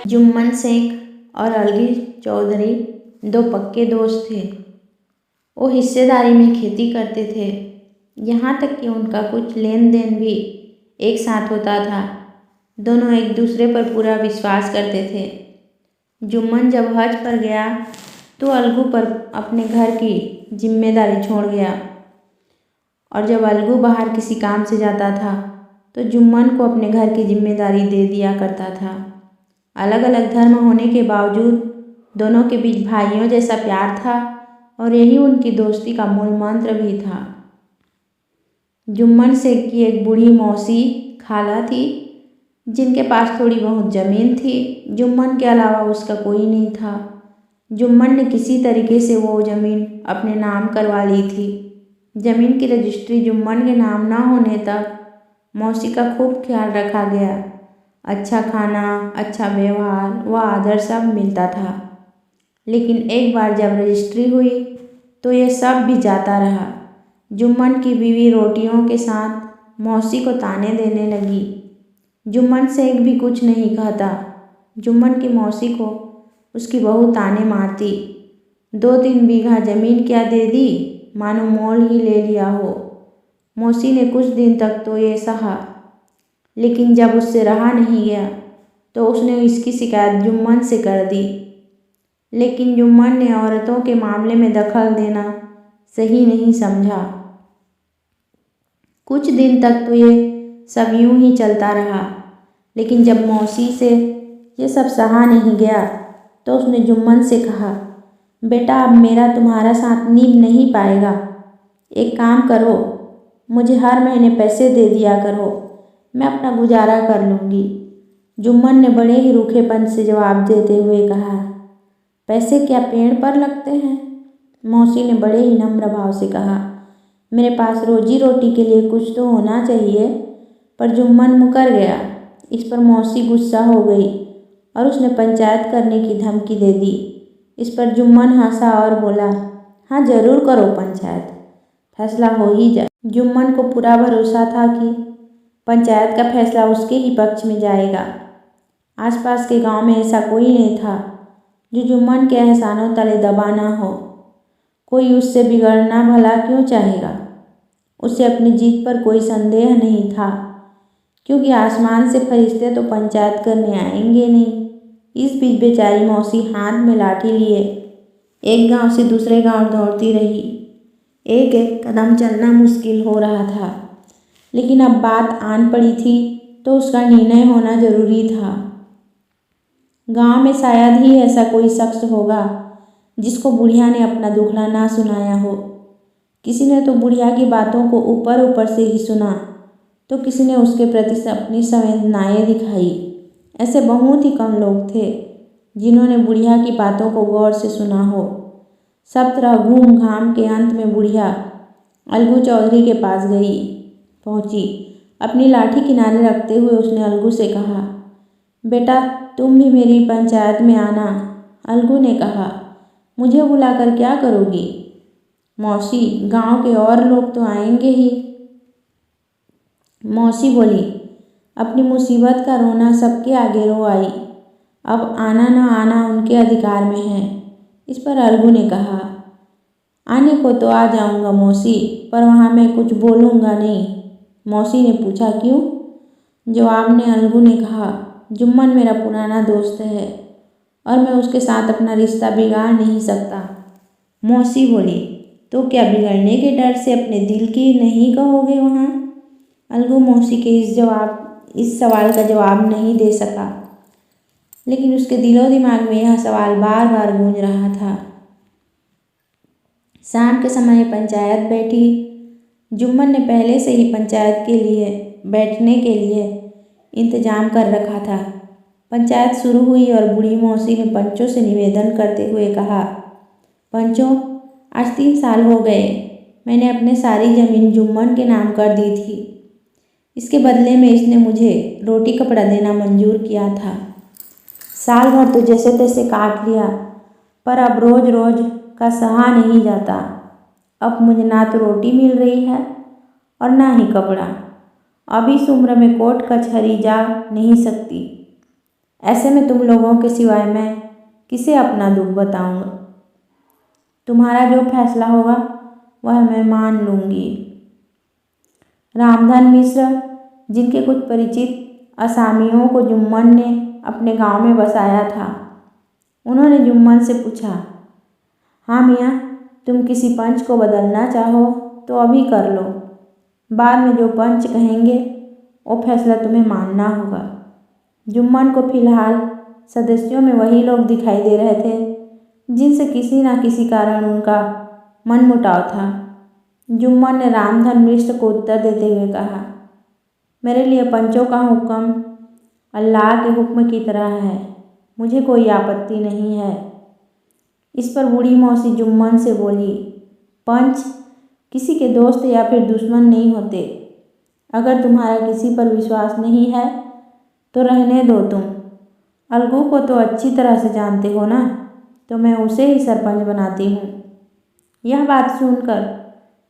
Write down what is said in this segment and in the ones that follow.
जुम्मन शेख और अलगी चौधरी दो पक्के दोस्त थे। वो हिस्सेदारी में खेती करते थे, यहाँ तक कि उनका कुछ लेन देन भी एक साथ होता था। दोनों एक दूसरे पर पूरा विश्वास करते थे। जुम्मन जब हज पर गया तो अलगू पर अपने घर की जिम्मेदारी छोड़ गया, और जब अलगू बाहर किसी काम से जाता था तो जुम्मन को अपने घर की जिम्मेदारी दे दिया करता था। अलग अलग धर्म होने के बावजूद दोनों के बीच भाइयों जैसा प्यार था, और यही उनकी दोस्ती का मूल मंत्र भी था। जुम्मन शेख की एक बूढ़ी मौसी खाला थी, जिनके पास थोड़ी बहुत ज़मीन थी। जुम्मन के अलावा उसका कोई नहीं था। जुम्मन ने किसी तरीके से वो ज़मीन अपने नाम करवा ली थी। ज़मीन की रजिस्ट्री जुम्मन के नाम ना होने तक मौसी का खूब ख्याल रखा गया। अच्छा खाना, अच्छा व्यवहार व आदर सब मिलता था। लेकिन एक बार जब रजिस्ट्री हुई तो ये सब भी जाता रहा। जुम्मन की बीवी रोटियों के साथ मौसी को ताने देने लगी। जुम्मन शेख भी कुछ नहीं कहता। जुम्मन की मौसी को उसकी बहू ताने मारती। 2-3 बीघा ज़मीन क्या दे दी, मानो मोल ही ले लिया हो। मौसी ने कुछ दिन तक तो ये सहा, लेकिन जब उससे रहा नहीं गया तो उसने इसकी शिकायत जुम्मन से कर दी। लेकिन जुम्मन ने औरतों के मामले में दखल देना सही नहीं समझा। कुछ दिन तक तो ये सब यूं ही चलता रहा, लेकिन जब मौसी से ये सब सहा नहीं गया तो उसने जुम्मन से कहा, बेटा अब मेरा तुम्हारा साथ निभ नहीं पाएगा। एक काम करो, मुझे हर महीने पैसे दे दिया करो, मैं अपना गुजारा कर लूँगी। जुम्मन ने बड़े ही रूखेपन से जवाब देते हुए कहा, पैसे क्या पेड़ पर लगते हैं? मौसी ने बड़े ही नम्र भाव से कहा, मेरे पास रोजी रोटी के लिए कुछ तो होना चाहिए। पर जुम्मन मुकर गया। इस पर मौसी गुस्सा हो गई और उसने पंचायत करने की धमकी दे दी। इस पर जुम्मन हंसा और बोला, हाँ ज़रूर करो पंचायत, फैसला हो ही जाए। जुम्मन को पूरा भरोसा था कि पंचायत का फैसला उसके ही पक्ष में जाएगा। आसपास के गांव में ऐसा कोई नहीं था जो जुम्मन के एहसानों तले दबा ना हो। कोई उससे बिगड़ना भला क्यों चाहेगा? उसे अपनी जीत पर कोई संदेह नहीं था, क्योंकि आसमान से फरिश्ते तो पंचायत करने आएंगे नहीं। इस बीच बेचारी मौसी हाथ में लाठी लिए एक गांव से दूसरे गांव दौड़ती रही। एक एक कदम चलना मुश्किल हो रहा था, लेकिन अब बात आन पड़ी थी तो उसका निर्णय होना जरूरी था। गांव में शायद ही ऐसा कोई शख्स होगा जिसको बुढ़िया ने अपना दुखड़ा ना सुनाया हो। किसी ने तो बुढ़िया की बातों को ऊपर ऊपर से ही सुना, तो किसी ने उसके प्रति अपनी संवेदनाएं दिखाई। ऐसे बहुत ही कम लोग थे जिन्होंने बुढ़िया की बातों को गौर से सुना हो। सब तरह घूम घाम के अंत में बुढ़िया अलगू चौधरी के पास पहुंची। अपनी लाठी किनारे रखते हुए उसने अलगू से कहा, बेटा तुम भी मेरी पंचायत में आना। अलगू ने कहा, मुझे बुलाकर क्या करोगी? मौसी, गांव के और लोग तो आएंगे ही। मौसी बोली, अपनी मुसीबत का रोना सबके आगे रो आई। अब आना न आना उनके अधिकार में है। इस पर अलगू ने कहा, आने को तो आ जाऊंगा मौसी, पर वहाँ मैं कुछ बोलूँगा नहीं। मौसी ने पूछा, क्यों? जवाब में अलगू ने कहा, जुम्मन मेरा पुराना दोस्त है और मैं उसके साथ अपना रिश्ता बिगाड़ नहीं सकता। मौसी बोली, तो क्या बिगड़ने के डर से अपने दिल की नहीं कहोगे वहाँ? अलगू मौसी के इस सवाल का जवाब नहीं दे सका, लेकिन उसके दिलो दिमाग में यह सवाल बार बार गूंज रहा था। शाम के समय पंचायत बैठी। जुम्मन ने पहले से ही पंचायत के लिए बैठने के लिए इंतजाम कर रखा था। पंचायत शुरू हुई और बूढ़ी मौसी ने पंचों से निवेदन करते हुए कहा, पंचों, आज 3 साल हो गए मैंने अपने सारी ज़मीन जुम्मन के नाम कर दी थी। इसके बदले में इसने मुझे रोटी कपड़ा देना मंजूर किया था। साल भर तो जैसे तैसे काट लिया, पर अब रोज़ रोज़ का सहा नहीं जाता। अब मुझे ना तो रोटी मिल रही है और ना ही कपड़ा। अब इस उम्र में कोर्ट कचहरी जा नहीं सकती। ऐसे में तुम लोगों के सिवाय मैं किसे अपना दुख बताऊंगा। तुम्हारा जो फैसला होगा वह मैं मान लूँगी। रामधन मिश्र, जिनके कुछ परिचित असामियों को जुम्मन ने अपने गांव में बसाया था, उन्होंने जुम्मन से पूछा, हाँ मियाँ, तुम किसी पंच को बदलना चाहो तो अभी कर लो। बाद में जो पंच कहेंगे वो फैसला तुम्हें मानना होगा। जुम्मन को फिलहाल सदस्यों में वही लोग दिखाई दे रहे थे जिनसे किसी न किसी कारण उनका मनमुटाव था। जुम्मन ने रामधन मिश्र को उत्तर देते हुए कहा, मेरे लिए पंचों का हुक्म अल्लाह के हुक्म की तरह है, मुझे कोई आपत्ति नहीं है। इस पर बूढ़ी मौसी जुम्मन से बोली, पंच किसी के दोस्त या फिर दुश्मन नहीं होते। अगर तुम्हारा किसी पर विश्वास नहीं है तो रहने दो। तुम अलगू को तो अच्छी तरह से जानते हो ना, तो मैं उसे ही सरपंच बनाती हूँ। यह बात सुनकर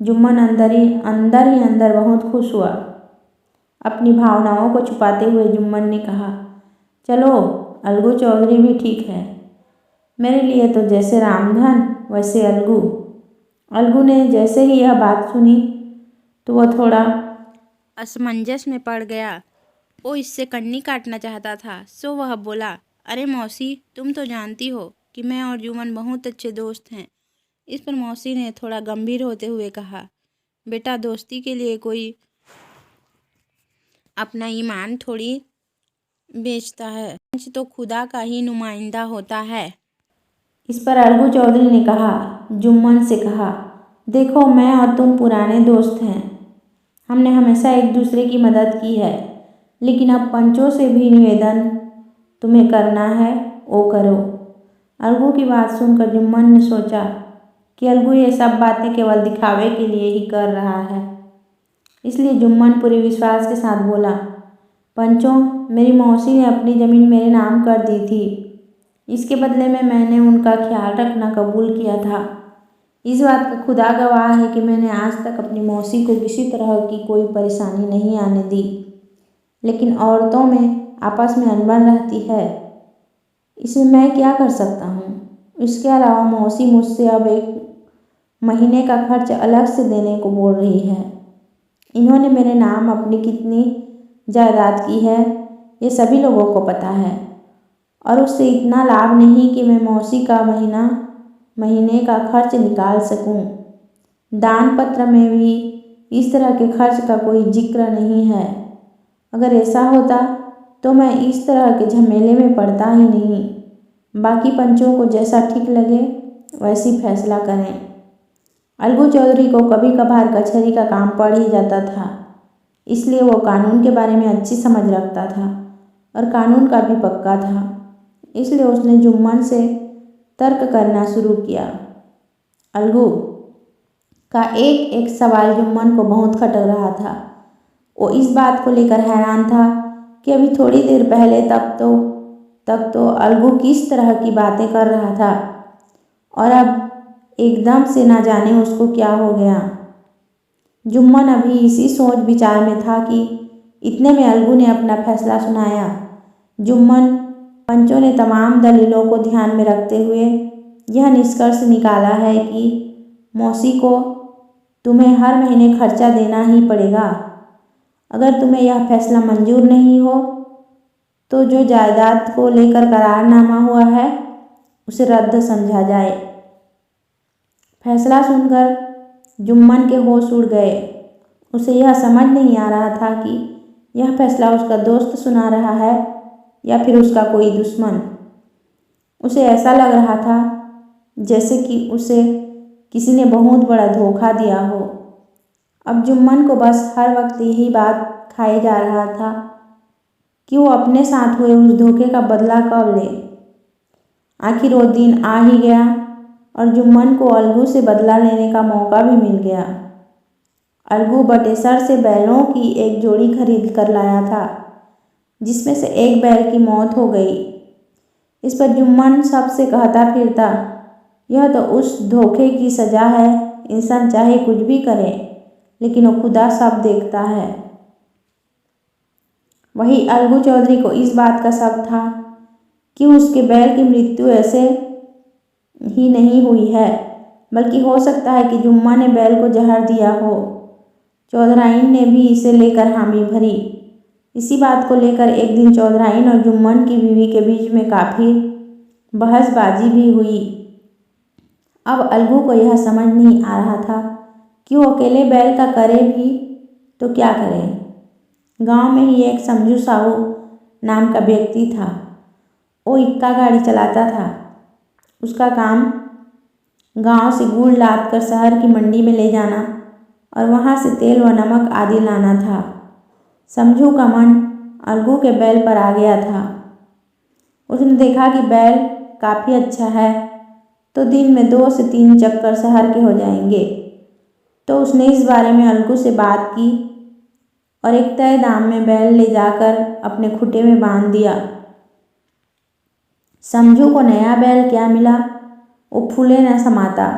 जुम्मन अंदर ही अंदर बहुत खुश हुआ। अपनी भावनाओं को छुपाते हुए जुम्मन ने कहा, चलो अलगू चौधरी भी ठीक है, मेरे लिए तो जैसे रामधन वैसे अलगू। अलगू ने जैसे ही यह बात सुनी तो वह थोड़ा असमंजस में पड़ गया। वो इससे कन्नी काटना चाहता था, सो वह बोला, अरे मौसी, तुम तो जानती हो कि मैं और जुम्मन बहुत अच्छे दोस्त हैं। इस पर मौसी ने थोड़ा गंभीर होते हुए कहा, बेटा, दोस्ती के लिए कोई अपना ईमान थोड़ी बेचता है, पंच तो खुदा का ही नुमाइंदा होता है। इस पर अलगू चौधरी ने कहा, जुम्मन से कहा, देखो मैं और तुम पुराने दोस्त हैं, हमने हमेशा एक दूसरे की मदद की है, लेकिन अब पंचों से भी निवेदन तुम्हें करना है वो करो। अलगू की बात सुनकर जुम्मन ने सोचा कि अलगू ये सब बातें केवल दिखावे के लिए ही कर रहा है, इसलिए जुम्मन पूरे विश्वास के साथ बोला, पंचों, मेरी मौसी ने अपनी ज़मीन मेरे नाम कर दी थी। इसके बदले में मैंने उनका ख्याल रखना कबूल किया था। इस बात का खुदा गवाह है कि मैंने आज तक अपनी मौसी को किसी तरह की कोई परेशानी नहीं आने दी। लेकिन औरतों में आपस में अनबन रहती है, इसमें मैं क्या कर सकता हूँ। इसके अलावा मौसी मुझसे अब 1 महीने का खर्च अलग से देने को बोल रही है। इन्होंने मेरे नाम अपनी कितनी जायदाद की है ये सभी लोगों को पता है, और उससे इतना लाभ नहीं कि मैं मौसी का महीने का खर्च निकाल सकूं। दान पत्र में भी इस तरह के खर्च का कोई जिक्र नहीं है। अगर ऐसा होता तो मैं इस तरह के झमेले में पड़ता ही नहीं। बाकी पंचों को जैसा ठीक लगे वैसी फैसला करें। अलगू चौधरी को कभी कभार कचहरी का काम पड़ ही जाता था, इसलिए वो कानून के बारे में अच्छी समझ रखता था और कानून का भी पक्का था। इसलिए उसने जुम्मन से तर्क करना शुरू किया। अलगू का एक एक सवाल जुम्मन को बहुत खटक रहा था। वो इस बात को लेकर हैरान था कि अभी थोड़ी देर पहले तक तो अलगू किस तरह की बातें कर रहा था और अब एकदम से ना जाने उसको क्या हो गया। जुम्मन अभी इसी सोच विचार में था कि इतने में अलगू ने अपना फैसला सुनाया। जुम्मन, पंचों ने तमाम दलीलों को ध्यान में रखते हुए यह निष्कर्ष निकाला है कि मौसी को तुम्हें हर महीने खर्चा देना ही पड़ेगा। अगर तुम्हें यह फैसला मंजूर नहीं हो तो जो जायदाद को लेकर करारनामा हुआ है उसे रद्द समझा जाए। फैसला सुनकर जुम्मन के होश उड़ गए। उसे यह समझ नहीं आ रहा था कि यह फैसला उसका दोस्त सुना रहा है या फिर उसका कोई दुश्मन। उसे ऐसा लग रहा था जैसे कि उसे किसी ने बहुत बड़ा धोखा दिया हो। अब जुम्मन को बस हर वक्त यही बात खाए जा रहा था कि वो अपने साथ हुए उस धोखे का बदला कब ले। आखिर वो दिन आ ही गया और जुम्मन को अलगू से बदला लेने का मौका भी मिल गया। अलगू बटेसर से बैलों की एक जोड़ी खरीद कर लाया था, जिसमें से एक बैल की मौत हो गई। इस पर जुम्मन सबसे कहता फिरता, यह तो उस धोखे की सज़ा है। इंसान चाहे कुछ भी करे लेकिन वो खुदा सब देखता है। वही अलगू चौधरी को इस बात का शक था कि उसके बैल की मृत्यु ऐसे ही नहीं हुई है, बल्कि हो सकता है कि जुम्मा ने बैल को जहर दिया हो। चौधराइन ने भी इसे लेकर हामी भरी। इसी बात को लेकर एक दिन चौधराइन और जुम्मन की बीवी के बीच में काफ़ी बहसबाजी भी हुई। अब अलगू को यह समझ नहीं आ रहा था कि वो अकेले बैल का करे भी तो क्या करे। गांव में ही एक समझू साहू नाम का व्यक्ति था। वो इक्का गाड़ी चलाता था। उसका काम गांव से गुड़ लाद कर शहर की मंडी में ले जाना और वहां से तेल व नमक आदि लाना था। समझू का मन अलगू के बैल पर आ गया था। उसने देखा कि बैल काफ़ी अच्छा है तो दिन में 2 से 3 चक्कर शहर के हो जाएंगे। तो उसने इस बारे में अलगू से बात की और एक तय दाम में बैल ले जाकर अपने खूंटे में बांध दिया। समझू को नया बैल क्या मिला, वो फूले न समाता।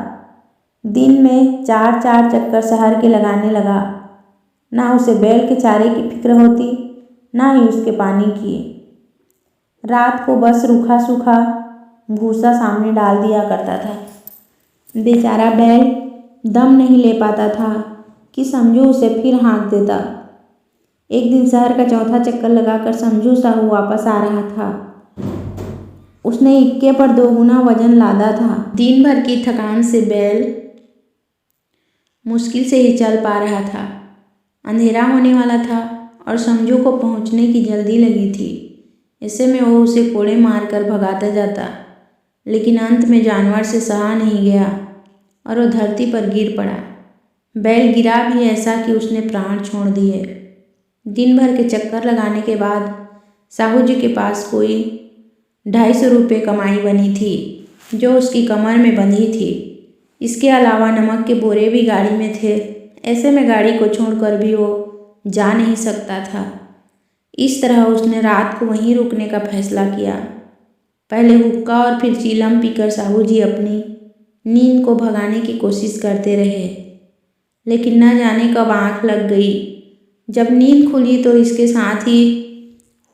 दिन में 4-4 चक्कर शहर के लगाने लगा। ना उसे बैल के चारे की फिक्र होती, ना ही उसके पानी की। रात को बस रूखा सूखा भूसा सामने डाल दिया करता था। बेचारा बैल दम नहीं ले पाता था कि समझू उसे फिर हाँक देता। एक दिन शहर का चौथा चक्कर लगाकर समझू साहू वापस आ रहा था। उसने इक्के पर 2 गुना वजन लादा था। दिन भर की थकान से बैल मुश्किल से ही चल पा रहा था। अंधेरा होने वाला था और समझू को पहुंचने की जल्दी लगी थी। ऐसे में वो उसे कोड़े मार कर भगाता जाता, लेकिन अंत में जानवर से सहा नहीं गया और वो धरती पर गिर पड़ा। बैल गिरा भी ऐसा कि उसने प्राण छोड़ दिए। दिन भर के चक्कर लगाने के बाद साहू जी के पास कोई 250 रुपये कमाई बनी थी, जो उसकी कमर में बंधी थी। इसके अलावा नमक के बोरे भी गाड़ी में थे। ऐसे में गाड़ी को छोड़कर भी वो जा नहीं सकता था। इस तरह उसने रात को वहीं रुकने का फैसला किया। पहले हुक्का और फिर चीलम पीकर साहू जी अपनी नींद को भगाने की कोशिश करते रहे, लेकिन न जाने कब आँख लग गई। जब नींद खुली तो इसके साथ ही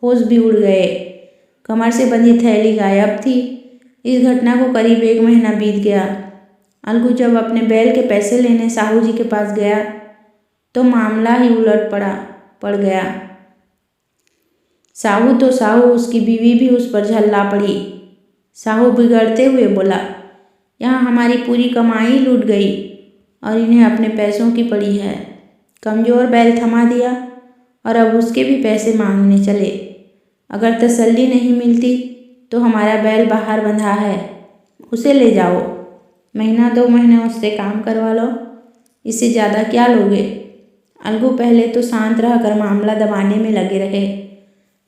होश भी उड़ गए। कमर से बंधी थैली गायब थी। इस घटना को करीब 1 महीना बीत गया। अलगू जब अपने बैल के पैसे लेने साहू जी के पास गया तो मामला ही उलट पड़ गया। साहू तो साहू, उसकी बीवी भी उस पर झल्ला पड़ी। साहू बिगड़ते हुए बोला, यहाँ हमारी पूरी कमाई लूट गई और इन्हें अपने पैसों की पड़ी है। कमज़ोर बैल थमा दिया और अब उसके भी पैसे मांगने चले। अगर तसल्ली नहीं मिलती तो हमारा बैल बाहर बंधा है, उसे ले जाओ। 1-2 महीना उससे काम करवा लो, इससे ज़्यादा क्या लोगे। अलगू पहले तो शांत रहकर मामला दबाने में लगे रहे,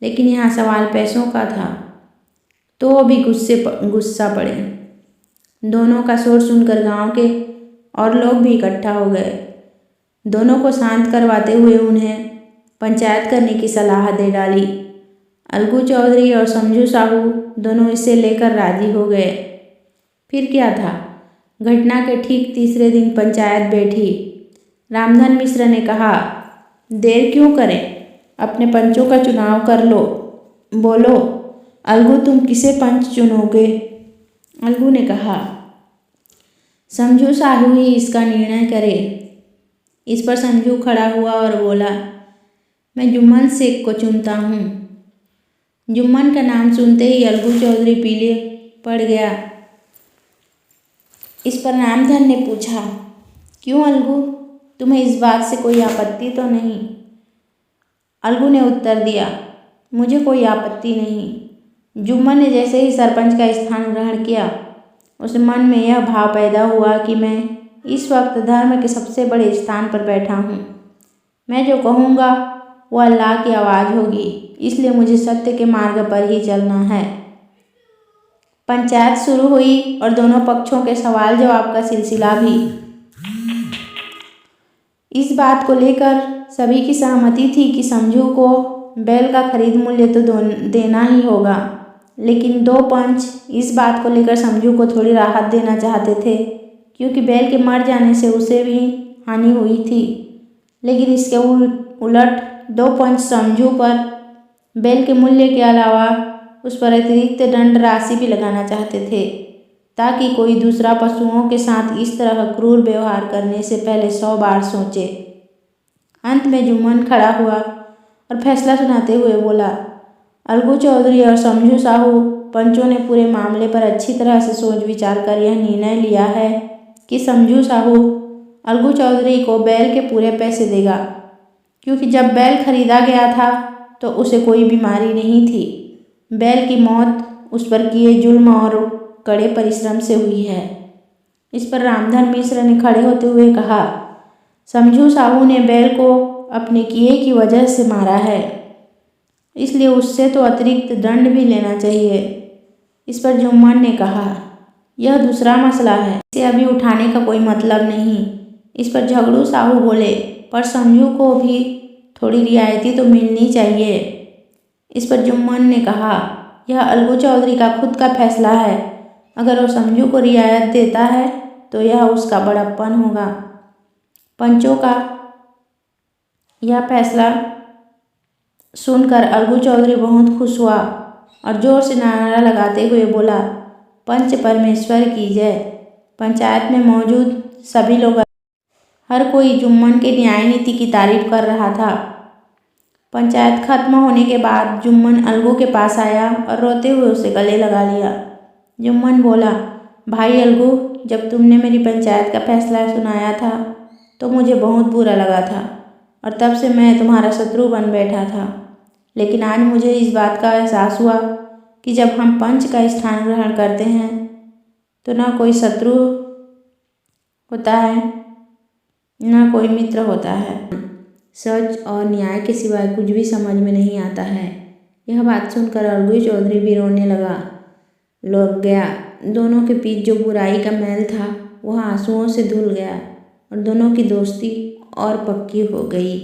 लेकिन यहाँ सवाल पैसों का था तो वो भी गुस्सा पड़े। दोनों का शोर सुनकर गांव के और लोग भी इकट्ठा हो गए। दोनों को शांत करवाते हुए उन्हें पंचायत करने की सलाह दे डाली। अलगू चौधरी और समझू साहू दोनों इसे लेकर राजी हो गए। फिर क्या था, घटना के ठीक तीसरे दिन पंचायत बैठी। रामधन मिश्र ने कहा, देर क्यों करें, अपने पंचों का चुनाव कर लो। बोलो अलगू, तुम किसे पंच चुनोगे। अलगू ने कहा, समझू साहू ही इसका निर्णय करे। इस पर समझू खड़ा हुआ और बोला, मैं जुम्मन शेख को चुनता हूँ। जुम्मन का नाम सुनते ही अलगू चौधरी पीले पड़ गया। इस पर रामधन ने पूछा, क्यों अलगू, तुम्हें इस बात से कोई आपत्ति तो नहीं। अलगू ने उत्तर दिया, मुझे कोई आपत्ति नहीं। जुम्मन ने जैसे ही सरपंच का स्थान ग्रहण किया, उस मन में यह भाव पैदा हुआ कि मैं इस वक्त धर्म के सबसे बड़े स्थान पर बैठा हूँ। मैं जो कहूँगा वो अल्लाह की आवाज़ होगी, इसलिए मुझे सत्य के मार्ग पर ही चलना है। पंचायत शुरू हुई और दोनों पक्षों के सवाल जवाब का सिलसिला भी। इस बात को लेकर सभी की सहमति थी कि समझू को बैल का खरीद मूल्य तो देना ही होगा, लेकिन 2 पंच इस बात को लेकर समझू को थोड़ी राहत देना चाहते थे, क्योंकि बैल के मर जाने से उसे भी हानि हुई थी। लेकिन इसके उलट 2 पंच समझू पर बैल के मूल्य के अलावा उस पर अतिरिक्त दंड राशि भी लगाना चाहते थे, ताकि कोई दूसरा पशुओं के साथ इस तरह क्रूर व्यवहार करने से पहले 100 बार सोचे। अंत में जुम्मन खड़ा हुआ और फैसला सुनाते हुए बोला, अलगू चौधरी और समझू साहू, पंचों ने पूरे मामले पर अच्छी तरह से सोच विचार कर यह निर्णय लिया है कि समझू साहू अलगू चौधरी को बैल के पूरे पैसे देगा, क्योंकि जब बैल खरीदा गया था तो उसे कोई बीमारी नहीं थी। बैल की मौत उस पर किए जुल्म और कड़े परिश्रम से हुई है। इस पर रामधन मिश्र ने खड़े होते हुए कहा, समझू साहू ने बैल को अपने किए की वजह से मारा है, इसलिए उससे तो अतिरिक्त दंड भी लेना चाहिए। इस पर जुम्मन ने कहा, यह दूसरा मसला है, इसे अभी उठाने का कोई मतलब नहीं। इस पर झगड़ू साहू बोले, पर समझू को भी थोड़ी रियायती तो मिलनी चाहिए। इस पर जुम्मन ने कहा, यह अलगू चौधरी का खुद का फैसला है, अगर वो समझू को रियायत देता है तो यह उसका बड़प्पन होगा। पंचों का यह फैसला सुनकर अलगू चौधरी बहुत खुश हुआ और जोर से नारा लगाते हुए बोला, पंच परमेश्वर की जय। पंचायत में मौजूद सभी लोग, हर कोई जुम्मन के न्याय नीति की तारीफ कर रहा था। पंचायत खत्म होने के बाद जुम्मन अलगू के पास आया और रोते हुए उसे गले लगा लिया। जुम्मन बोला, भाई अलगू, जब तुमने मेरी पंचायत का फैसला सुनाया था तो मुझे बहुत बुरा लगा था और तब से मैं तुम्हारा शत्रु बन बैठा था, लेकिन आज मुझे इस बात का एहसास हुआ कि जब हम पंच का स्थान ग्रहण करते हैं तो न कोई शत्रु होता है न कोई मित्र होता है। सच और न्याय के सिवाय कुछ भी समझ में नहीं आता है। यह बात सुनकर अलगू चौधरी भी रोने लग गया। दोनों के बीच जो बुराई का मैल था वह आंसुओं से धुल गया और दोनों की दोस्ती और पक्की हो गई।